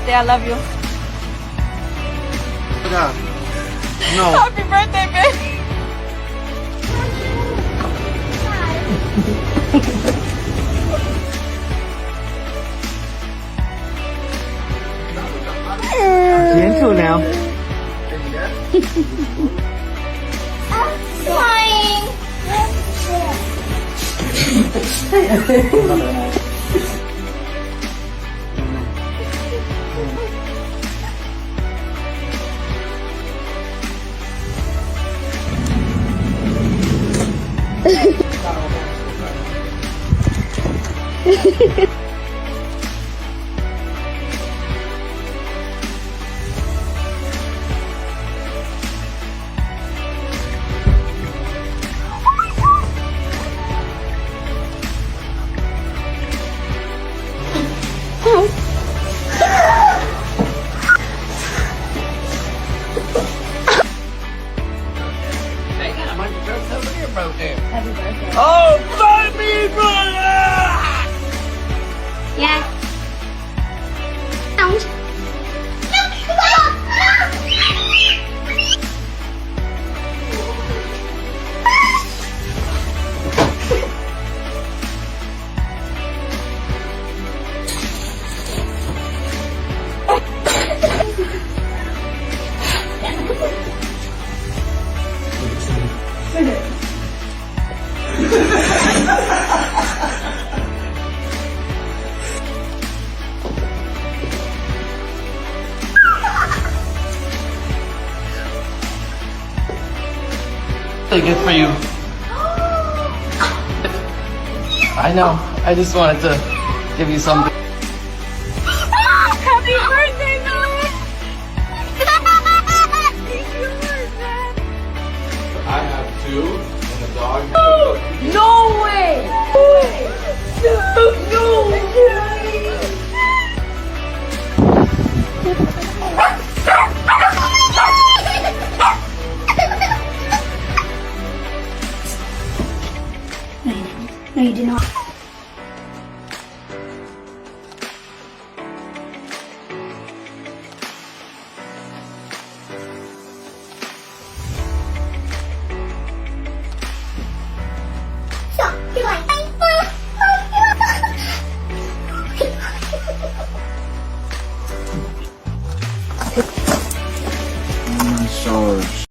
birthday. I love you. No. Happy birthday, baby. Gentle now. Flying. Happy birthday. Oh, baby, brother! Yeah. Ouch. A gift for you. I know. I just wanted to give you something. Happy birthday, Noah. I have two, and the dog has No way. No way. No, you did not. So, you like so